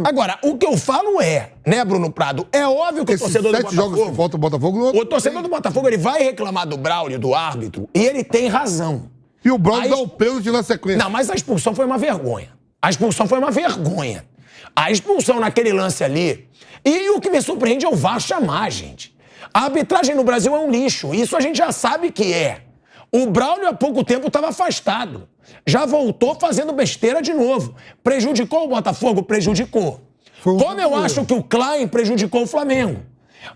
Agora, o que eu falo é, né, Bruno Prado, é óbvio que o torcedor do Botafogo... jogos que falta o Botafogo... O torcedor do Botafogo, ele vai reclamar do Braulio, do árbitro, e ele tem razão. E o Braulio dá o pênalti na sequência. Não, mas a expulsão foi uma vergonha. A expulsão foi uma vergonha. A expulsão naquele lance ali... E o que me surpreende é o VAR chamar, gente. A arbitragem no Brasil é um lixo. Isso a gente já sabe que é. O Braulio, há pouco tempo, estava afastado. Já voltou fazendo besteira de novo. Prejudicou o Botafogo? Prejudicou. Como eu acho que o Klein prejudicou o Flamengo.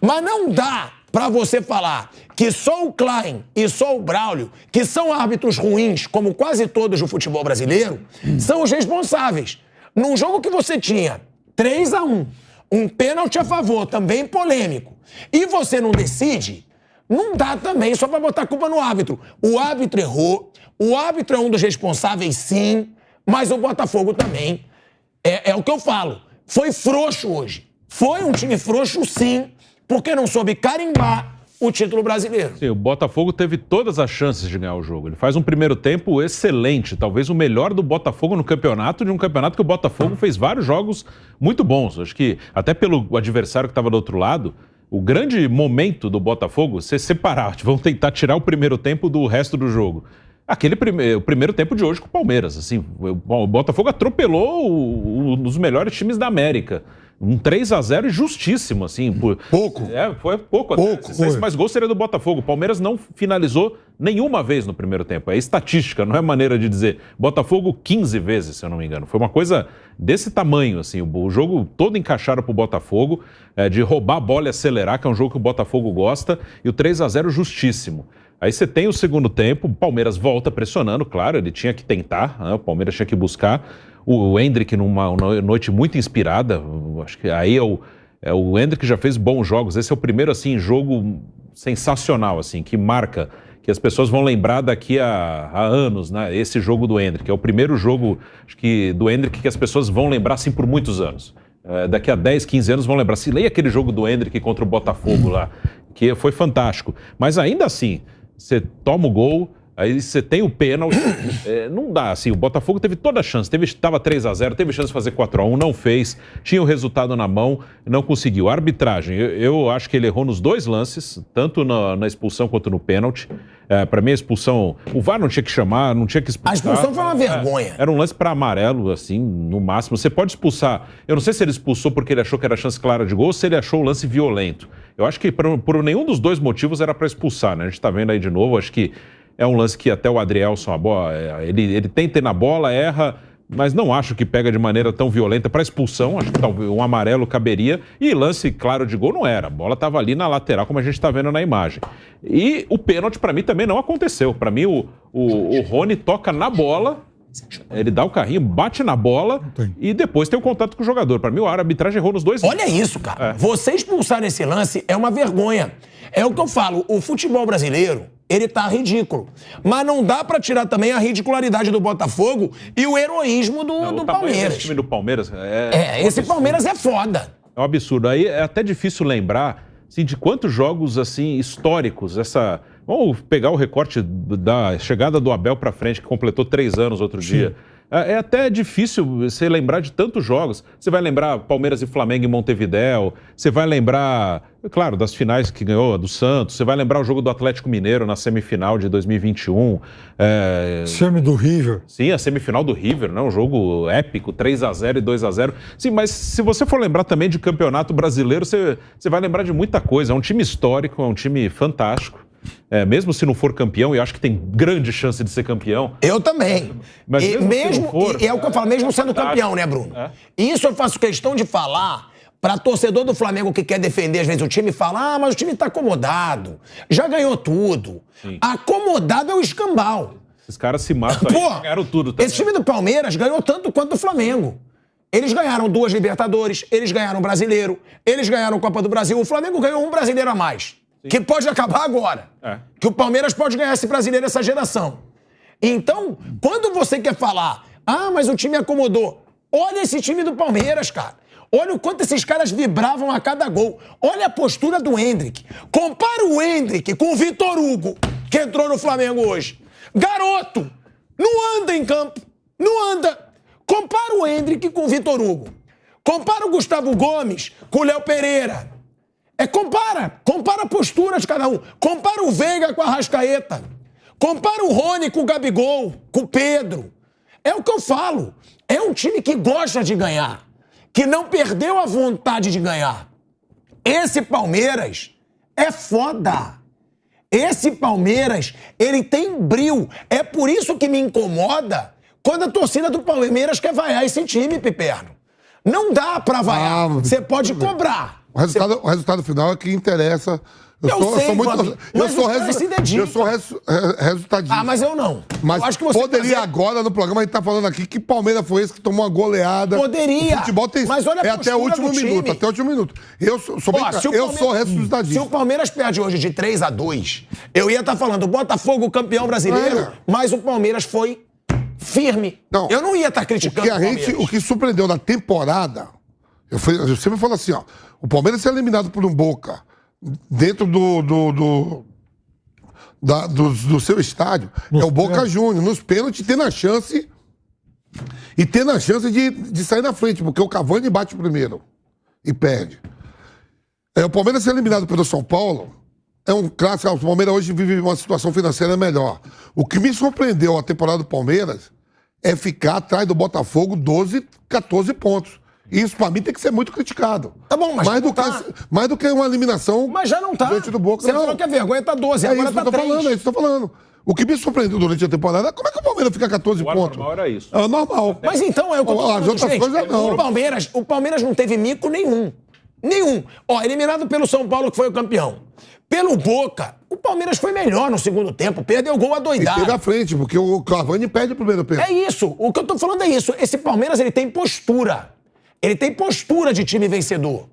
Mas não dá pra você falar que só o Klein e só o Braulio, que são árbitros ruins, como quase todos do futebol brasileiro, são os responsáveis. Num jogo que você tinha 3-1, um pênalti a favor, também polêmico, e você não decide, não dá também só pra botar a culpa no árbitro. O árbitro errou, o árbitro é um dos responsáveis, sim, mas o Botafogo também. É o que eu falo. Foi frouxo hoje. Foi um time frouxo, sim, porque não soube carimbar o título brasileiro. Sim, o Botafogo teve todas as chances de ganhar o jogo. Ele faz um primeiro tempo excelente, talvez o melhor do Botafogo no campeonato, de um campeonato que o Botafogo fez vários jogos muito bons. Acho que até pelo adversário que estava do outro lado, o grande momento do Botafogo, você separar, vão tentar tirar o primeiro tempo do resto do jogo. O primeiro tempo de hoje com o Palmeiras, assim, o Botafogo atropelou um dos melhores times da América. Um 3-0 justíssimo, assim. Pouco. Foi pouco. Se mais gol seria do Botafogo. O Palmeiras não finalizou nenhuma vez no primeiro tempo. É estatística, não é maneira de dizer. Botafogo 15 vezes, se eu não me engano. Foi uma coisa desse tamanho, assim. O jogo todo encaixado pro Botafogo, de roubar a bola e acelerar, que é um jogo que o Botafogo gosta, e o 3-0 justíssimo. Aí você tem o segundo tempo, o Palmeiras volta pressionando, claro, ele tinha que tentar, né? O Palmeiras tinha que buscar. O Endrick numa noite muito inspirada, acho que aí o Endrick já fez bons jogos. Esse é o primeiro, assim, jogo sensacional, assim, que marca, que as pessoas vão lembrar daqui a anos, né? Esse jogo do Endrick, é o primeiro jogo, acho que, do Endrick que as pessoas vão lembrar, assim, por muitos anos. Daqui a 10, 15 anos vão lembrar. Se leia aquele jogo do Endrick contra o Botafogo lá, que foi fantástico. Mas ainda assim, você toma o gol, aí você tem o pênalti, não dá, assim, o Botafogo teve toda a chance, estava 3-0, teve chance de fazer 4-1, não fez, tinha o resultado na mão, não conseguiu. A arbitragem, eu acho que ele errou nos dois lances, tanto na expulsão quanto no pênalti. Para mim a expulsão, o VAR não tinha que chamar, não tinha que expulsar. A expulsão foi uma vergonha. Era um lance para amarelo, assim, no máximo. Você pode expulsar, eu não sei se ele expulsou porque ele achou que era chance clara de gol ou se ele achou o lance violento. Eu acho que por nenhum dos dois motivos era para expulsar, né? A gente tá vendo aí de novo, acho que é um lance que até o Adrielson, ele tenta ir na bola, erra, mas não acho que pega de maneira tão violenta para expulsão. Acho que talvez um amarelo caberia. E lance claro de gol não era. A bola estava ali na lateral, como a gente está vendo na imagem. E o pênalti, para mim, também não aconteceu. Para mim, o Rony toca na bola, ele dá o carrinho, bate na bola e depois tem o contato com o jogador. Para mim, a arbitragem errou nos dois. Olha isso, cara. Você expulsar nesse lance é uma vergonha. É o que eu falo, o futebol brasileiro, ele tá ridículo. Mas não dá pra tirar também a ridicularidade do Botafogo e o heroísmo do Palmeiras. Esse time do Palmeiras esse Palmeiras é foda. É um absurdo. Aí é até difícil lembrar, assim, de quantos jogos, assim, históricos, vamos pegar o recorte da chegada do Abel pra frente, que completou 3 anos outro dia. É até difícil você lembrar de tantos jogos. Você vai lembrar Palmeiras e Flamengo em Montevidéu, você vai lembrar, claro, das finais que ganhou, do Santos, você vai lembrar o jogo do Atlético Mineiro na semifinal de 2021. Semi do River. Sim, a semifinal do River, né? Um jogo épico, 3-0 e 2-0. Sim, mas se você for lembrar também de campeonato brasileiro, você vai lembrar de muita coisa. É um time histórico, é um time fantástico. Mesmo se não for campeão, e acho que tem grande chance de ser campeão. Eu também. Mas mesmo for, é o que eu falo, mesmo sendo campeão, né, Bruno? Isso eu faço questão de falar para torcedor do Flamengo que quer defender, às vezes, o time fala, mas o time tá acomodado, já ganhou tudo. Sim. Acomodado é o escambau. Esses caras se matam aí, ganharam tudo também. Esse time do Palmeiras ganhou tanto quanto o Flamengo. Eles ganharam 2 Libertadores, eles ganharam o Brasileiro, eles ganharam a Copa do Brasil. O Flamengo ganhou um brasileiro a mais. Sim. Que pode acabar agora. Que o Palmeiras pode ganhar esse brasileiro, essa geração. Então, quando você quer falar, mas o time acomodou, olha esse time do Palmeiras, cara. Olha o quanto esses caras vibravam a cada gol. Olha a postura do Endrick. Compara o Endrick com o Vitor Hugo, que entrou no Flamengo hoje. Garoto! Não anda em campo. Não anda. Compara o Endrick com o Vitor Hugo. Compara o Gustavo Gomes com o Léo Pereira. Compara a postura de cada um. Compara o Veiga com a Arrascaeta. Compara o Rony com o Gabigol, com o Pedro. É o que eu falo. É um time que gosta de ganhar, que não perdeu a vontade de ganhar. Esse Palmeiras é foda. Esse Palmeiras, ele tem brio. É por isso que me incomoda quando a torcida do Palmeiras quer vaiar esse time, Piperno. Não dá pra vaiar. Você pode cobrar. O resultado final é que interessa. Eu sou resultadista. Ah, mas eu não. Mas eu acho que você poderia agora no programa, a gente tá falando aqui que Palmeiras foi esse que tomou uma goleada. Poderia. O futebol tem, mas olha a até o último minuto. Até o último minuto. Eu sou resultadista. Se o Palmeiras perde hoje de 3-2, eu ia estar falando Botafogo campeão brasileiro, mas o Palmeiras foi firme. Não, eu não ia estar criticando o que surpreendeu na temporada, eu sempre falo assim, ó, o Palmeiras ser eliminado por um Boca dentro do seu estádio, é o Boca Juniors, nos pênaltis, tendo a chance de sair na frente, porque o Cavani bate primeiro e perde. O Palmeiras ser eliminado pelo São Paulo é um clássico. O Palmeiras hoje vive uma situação financeira melhor. O que me surpreendeu a temporada do Palmeiras é ficar atrás do Botafogo 12, 14 pontos. Isso, pra mim, tem que ser muito criticado. Tá bom, mas mais do que uma eliminação. Mas já não tá. Diante do Boca. Você falou que a vergonha tá 12, agora isso tá 3. É isso que eu tô falando. O que me surpreendeu durante a temporada é como é que o Palmeiras fica 14 pontos. Normal era isso. É normal. Mas então é o que eu tô falando, as outras coisas não. O Palmeiras não teve mico nenhum. Nenhum. Ó, eliminado pelo São Paulo, que foi o campeão. Pelo Boca, o Palmeiras foi melhor no segundo tempo. Perdeu o gol adoidado. E teve à frente, porque o Cavani perde o primeiro pênalti. É isso. O que eu tô falando é isso. Esse Palmeiras, ele tem postura. Ele tem postura de time vencedor.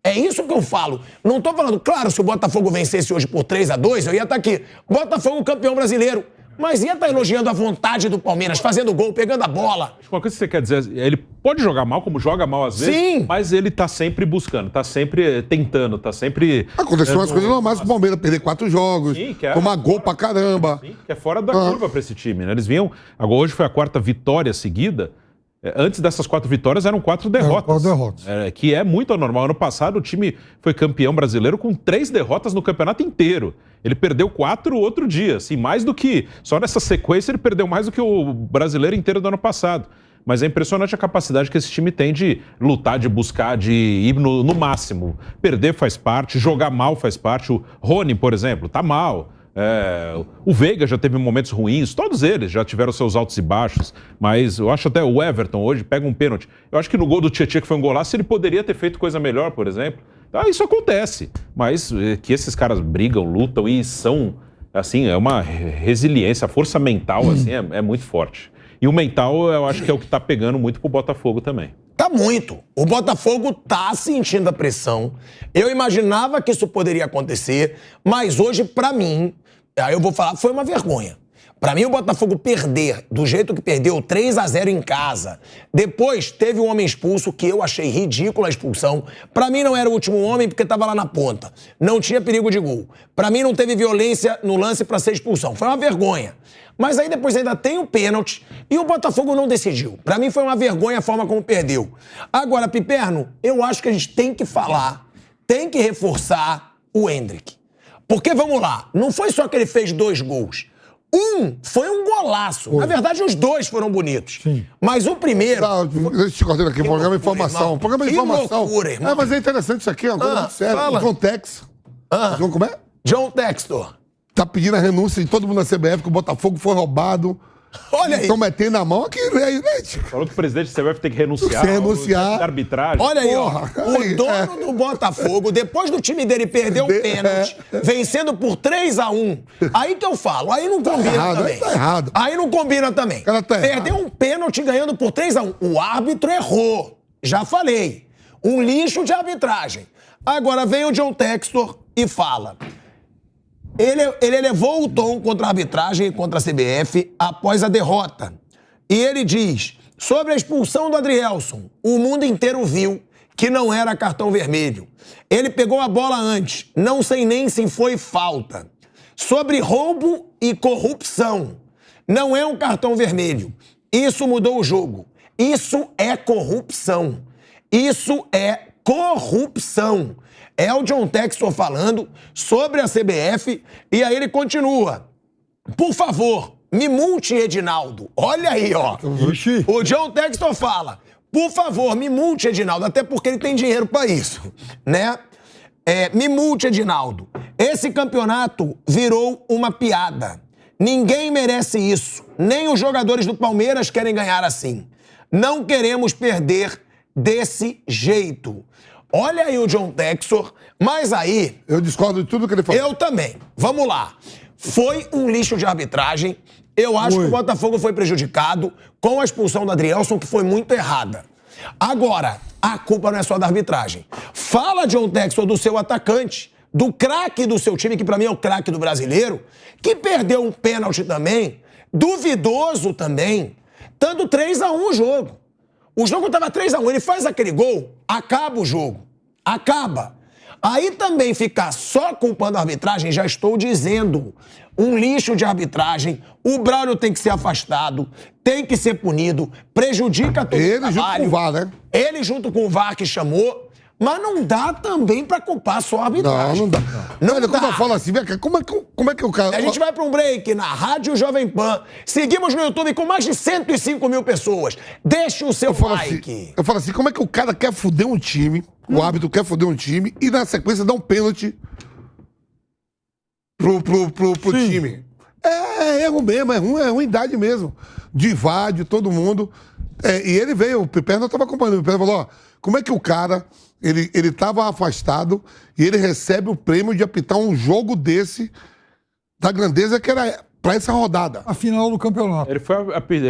É isso que eu falo. Não tô falando, claro, se o Botafogo vencesse hoje por 3-2, eu ia estar aqui. Botafogo campeão brasileiro. Mas ia estar elogiando a vontade do Palmeiras, fazendo gol, pegando a bola. Uma coisa que você quer dizer, ele pode jogar mal, como joga mal às vezes. Sim. Mas ele tá sempre buscando, tá sempre tentando, tá sempre... Aconteceu umas coisas normais com o Palmeiras, perder 4 jogos, tomar gol pra caramba. Sim, que é fora da curva pra esse time, né? Eles vinham... Agora hoje foi a 4ª vitória seguida. Antes dessas 4 vitórias eram 4 derrotas. 4 derrotas. Que é muito anormal. Ano passado o time foi campeão brasileiro com 3 derrotas no campeonato inteiro. Ele perdeu 4 outro dia. Assim, mais do que... Só nessa sequência ele perdeu mais do que o brasileiro inteiro do ano passado. Mas é impressionante a capacidade que esse time tem de lutar, de buscar, de ir no máximo. Perder faz parte, jogar mal faz parte. O Rony, por exemplo, tá mal. O Veiga já teve momentos ruins, todos eles já tiveram seus altos e baixos, mas eu acho até o Everton hoje pega um pênalti. Eu acho que no gol do Tietchan, que foi um golaço, ele poderia ter feito coisa melhor, por exemplo. Então, isso acontece, mas que esses caras brigam, lutam e são, assim, é uma resiliência, a força mental, assim, é muito forte. E o mental, eu acho que é o que tá pegando muito pro Botafogo também. Tá muito. O Botafogo tá sentindo a pressão. Eu imaginava que isso poderia acontecer, mas hoje, pra mim... Aí eu vou falar, foi uma vergonha. Pra mim, o Botafogo perder do jeito que perdeu, 3-0 em casa. Depois, teve um homem expulso, que eu achei ridícula a expulsão. Pra mim, não era o último homem, porque tava lá na ponta. Não tinha perigo de gol. Pra mim, não teve violência no lance pra ser expulsão. Foi uma vergonha. Mas aí depois ainda tem o pênalti e o Botafogo não decidiu. Pra mim, foi uma vergonha a forma como perdeu. Agora, Piperno, eu acho que a gente tem que falar, tem que reforçar o Endrick. Porque, vamos lá, não foi só que ele fez 2 gols. Um foi um golaço. Na verdade, os 2 foram bonitos. Sim. Mas o primeiro... Deixa eu te cortar aqui, programa de informação. Programa de informação. Loucura, irmão. Mas é interessante isso aqui, é uma coisa muito séria. Fala. O John Tex. John, como é? John Textor. Tá pedindo a renúncia de todo mundo na CBF, que o Botafogo foi roubado. Olha aí. Estão metendo a mão aqui, né, gente? Falou que o presidente da CBF tem que renunciar. Renunciar. Da arbitragem. Olha aí, ó. O dono do Botafogo, depois do time dele perder o pênalti, vencendo por 3-1, aí que eu falo, aí não combina também. Tá errado. Aí não combina também. Perdeu um pênalti ganhando por 3-1. O árbitro errou. Já falei. Um lixo de arbitragem. Agora vem o John Textor e fala... Ele elevou o tom contra a arbitragem e contra a CBF após a derrota. E ele diz, sobre a expulsão do Adrielson, o mundo inteiro viu que não era cartão vermelho. Ele pegou a bola antes, não sei nem se foi falta. Sobre roubo e corrupção, não é um cartão vermelho. Isso mudou o jogo. Isso é corrupção. Isso é corrupção. É o John Textor falando sobre a CBF e aí ele continua. Por favor, me multe, Edinaldo. Olha aí, ó. O John Textor fala, por favor, me multe, Edinaldo, até porque ele tem dinheiro pra isso, né? Me multe, Edinaldo. Esse campeonato virou uma piada. Ninguém merece isso. Nem os jogadores do Palmeiras querem ganhar assim. Não queremos perder desse jeito. Olha aí o John Textor, mas aí... Eu discordo de tudo que ele falou. Eu também. Vamos lá. Foi um lixo de arbitragem. Eu acho que o Botafogo foi prejudicado com a expulsão do Adrielson, que foi muito errada. Agora, a culpa não é só da arbitragem. Fala, John Textor, do seu atacante, do craque do seu time, que pra mim é o craque do brasileiro, que perdeu um pênalti também, duvidoso também, estando 3-1 o jogo. O jogo tava 3-1, ele faz aquele gol, acaba o jogo. Acaba. Aí também ficar só culpando a arbitragem, já estou dizendo, um lixo de arbitragem, o Braulio tem que ser afastado, tem que ser punido, prejudica todo o trabalho. Ele junto com o VAR, né? Ele junto com o VAR que chamou, mas não dá também pra culpar só a arbitragem. Não dá. Não Olha, dá. quando eu falo assim, como é que o cara... A gente vai pra um break na Rádio Jovem Pan. Seguimos no YouTube com mais de 105 mil pessoas. Deixe o seu like. Eu falo assim, como é que o cara quer foder um time, o árbitro quer foder um time e na sequência dá um pênalti pro time? É erro mesmo, é ruindade mesmo. De VAR, de todo mundo. E ele veio, o Piperno estava acompanhando. O Piperno falou, ó, como é que o cara... Ele estava afastado e ele recebe o prêmio de apitar um jogo desse, da grandeza que era para essa rodada. A final do campeonato. Ele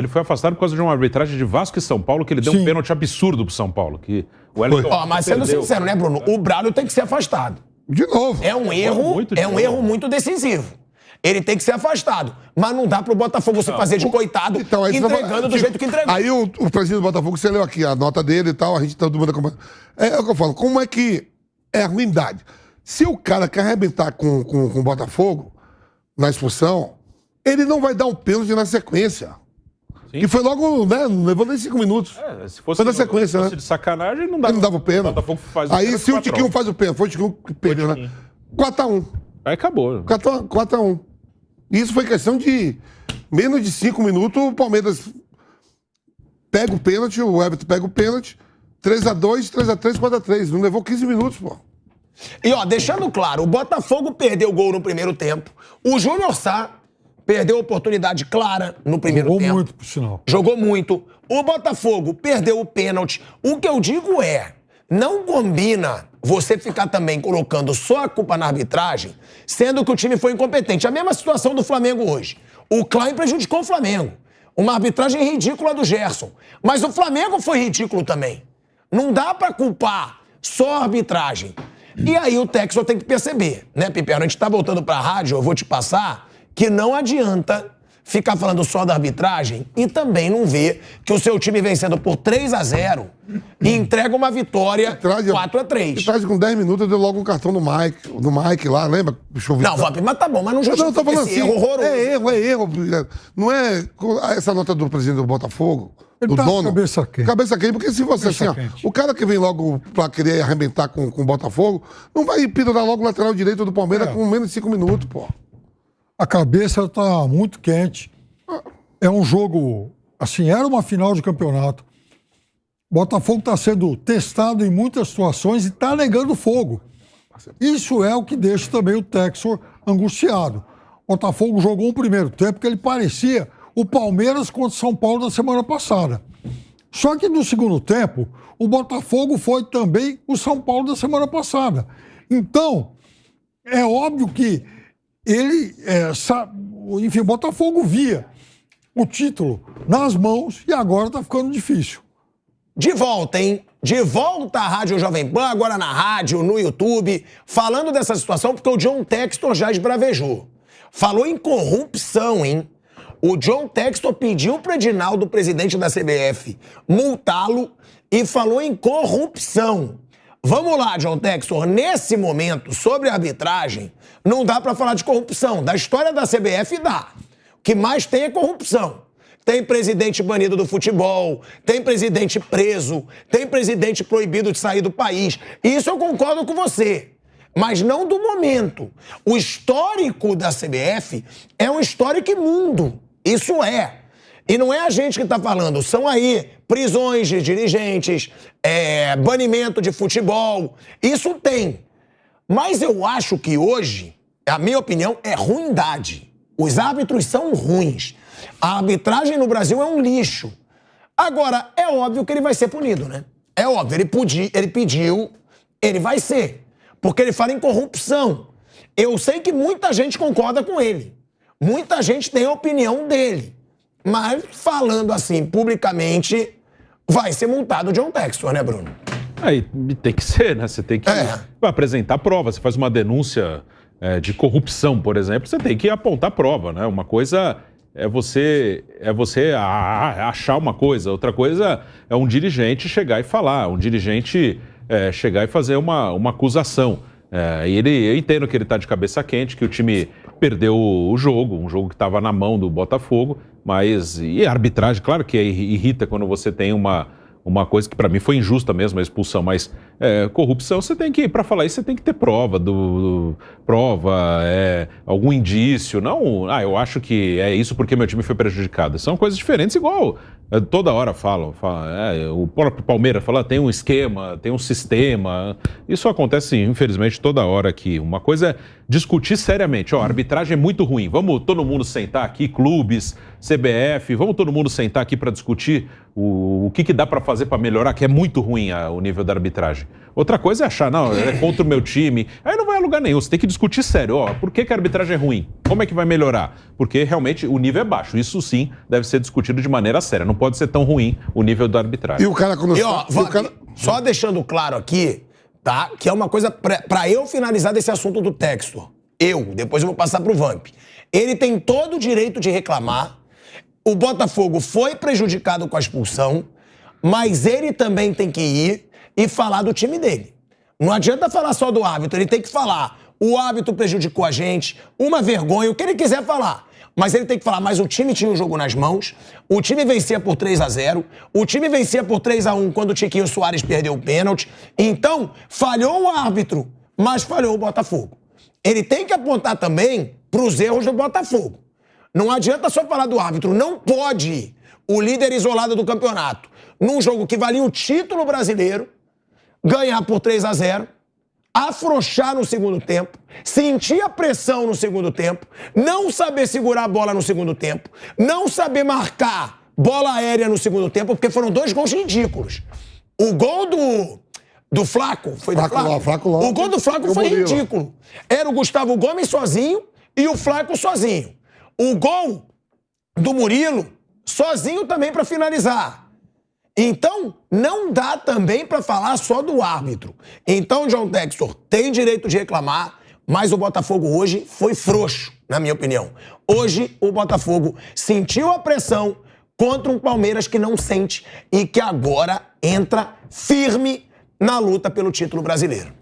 foi afastado por causa de uma arbitragem de Vasco e São Paulo, que ele deu um pênalti absurdo pro São Paulo. Que o Wellington Mas sendo sincero, né, Bruno? O Braulio tem que ser afastado. De novo. É um erro muito decisivo. Ele tem que ser afastado. Mas não dá pro Botafogo se fazer de coitado, então, entregando do jeito que entregou. Aí o presidente do Botafogo, você leu aqui a nota dele e tal, a gente tá todo mundo acompanhando. É o que eu falo, como é que é a ruindade? Se o cara quer arrebentar com o Botafogo na expulsão, ele não vai dar um pênalti na sequência. Sim. Que foi logo, né? Não levou nem 5 minutos. Se fosse foi na sequência, né? De sacanagem, não dava. Ele não dava o pênalti. O Botafogo faz aí se o Tiquinho faz o pênalti, foi o Tiquinho que perdeu, né? 4-1. Aí acabou. 4-1. Isso foi questão de menos de 5 minutos, o Palmeiras pega o pênalti, o Everton pega o pênalti, 3-2, 3-3, 4-3. Não levou 15 minutos, pô. E, ó, deixando claro, o Botafogo perdeu o gol no primeiro tempo. O Júnior Sá perdeu a oportunidade clara no primeiro tempo. Jogou muito, por sinal. Jogou muito. O Botafogo perdeu o pênalti. O que eu digo é, não combina você ficar também colocando só a culpa na arbitragem, sendo que o time foi incompetente. A mesma situação do Flamengo hoje. O Klein prejudicou o Flamengo. Uma arbitragem ridícula do Gerson. Mas o Flamengo foi ridículo também. Não dá pra culpar só a arbitragem. E aí o Textor tem que perceber, né, Piperno? A gente tá voltando pra rádio, eu vou te passar, que não adianta ficar falando só da arbitragem e também não ver que o seu time vencendo por 3-0 e entrega uma vitória 4-3. E traz com 10 minutos, deu logo um cartão do Mike lá, lembra? Não, Vamp, mas tá bom, mas não justifica tô falando esse assim, erro horroroso. É erro. Não é essa nota do presidente do Botafogo, ele do tá dono. Cabeça quente, porque se você assim, ó, o cara que vem logo pra querer arrebentar com o Botafogo, não vai pendurar logo o lateral direito do Palmeiras com menos de 5 minutos, pô. A cabeça está muito quente. É um jogo, assim, era uma final de campeonato. O Botafogo está sendo testado em muitas situações e está negando fogo. Isso é o que deixa também o Textor angustiado. O Botafogo jogou um primeiro tempo que ele parecia o Palmeiras contra o São Paulo da semana passada. Só que no segundo tempo, o Botafogo foi também o São Paulo da semana passada. Então, é óbvio que ele, enfim, o Botafogo via o título nas mãos e agora tá ficando difícil. De volta, hein? De volta à Rádio Jovem Pan, agora na rádio, no YouTube, falando dessa situação, porque o John Textor já esbravejou. Falou em corrupção, hein? O John Textor pediu pro Edinaldo, presidente da CBF, multá-lo e falou em corrupção. Vamos lá, John Textor, nesse momento, sobre a arbitragem, não dá pra falar de corrupção. Da história da CBF, dá. O que mais tem é corrupção. tem presidente banido do futebol, tem presidente preso, tem presidente proibido de sair do país. Isso eu concordo com você, mas não do momento. O histórico da CBF é um histórico imundo, isso é. E não é a gente que está falando, são aí prisões de dirigentes, banimento de futebol, isso tem. Mas eu acho que hoje, a minha opinião, é ruindade. Os árbitros são ruins. A arbitragem no Brasil é um lixo. Agora, é óbvio que ele vai ser punido, né? É óbvio, ele pediu, ele vai ser. Porque ele fala em corrupção. Eu sei que muita gente concorda com ele. Muita gente tem a opinião dele. Mas, falando assim, publicamente, vai ser multado o John Textor, né, Bruno? Aí tem que ser, né? Você tem que apresentar prova. Você faz uma denúncia de corrupção, por exemplo, você tem que apontar prova, né? Uma coisa é você achar uma coisa, outra coisa é um dirigente chegar e falar, um dirigente chegar e fazer uma acusação. Eu entendo que ele está de cabeça quente, que o time perdeu o jogo, um jogo que estava na mão do Botafogo, mas e a arbitragem, claro que irrita quando você tem uma coisa que para mim foi injusta mesmo, a expulsão, mas corrupção, você tem que, para falar isso, você tem que ter prova, algum indício, não, eu acho que é isso porque meu time foi prejudicado. São coisas diferentes, igual toda hora falam o próprio Palmeiras fala, tem um esquema, tem um sistema, isso acontece infelizmente toda hora aqui. Uma coisa é discutir seriamente, a arbitragem é muito ruim, vamos todo mundo sentar aqui, clubes, CBF, vamos todo mundo sentar aqui para discutir o que dá para fazer para melhorar, que é muito ruim o nível da arbitragem. Outra coisa é achar, não, é contra o meu time, aí não vai a lugar nenhum, você tem que discutir sério, por que a arbitragem é ruim? Como é que vai melhorar? Porque realmente o nível é baixo, isso sim deve ser discutido de maneira séria, não pode ser tão ruim o nível da arbitragem. E o cara quando... Só deixando claro aqui, tá, que é uma coisa para eu finalizar desse assunto do Textor, depois eu vou passar pro Vamp, ele tem todo o direito de reclamar, o Botafogo foi prejudicado com a expulsão, mas ele também tem que ir e falar do time dele. Não adianta falar só do árbitro, ele tem que falar. O árbitro prejudicou a gente, uma vergonha, o que ele quiser falar. Mas ele tem que falar, mas o time tinha o jogo nas mãos, o time vencia por 3-0, o time vencia por 3-1 quando o Tiquinho Soares perdeu o pênalti. Então, falhou o árbitro, mas falhou o Botafogo. Ele tem que apontar também para os erros do Botafogo. Não adianta só falar do árbitro. Não pode o líder isolado do campeonato, num jogo que valia o título brasileiro, ganhar por 3-0, afrouxar no segundo tempo, sentir a pressão no segundo tempo, não saber segurar a bola no segundo tempo, não saber marcar bola aérea no segundo tempo, porque foram 2 gols ridículos. O gol do Flaco, foi do Flaco? O gol do Flaco foi ridículo. Era o Gustavo Gomes sozinho e o Flaco sozinho. O gol do Murilo sozinho também para finalizar. Então, não dá também para falar só do árbitro. Então, John Textor tem direito de reclamar, mas o Botafogo hoje foi frouxo, na minha opinião. Hoje, o Botafogo sentiu a pressão contra um Palmeiras que não sente e que agora entra firme na luta pelo título brasileiro.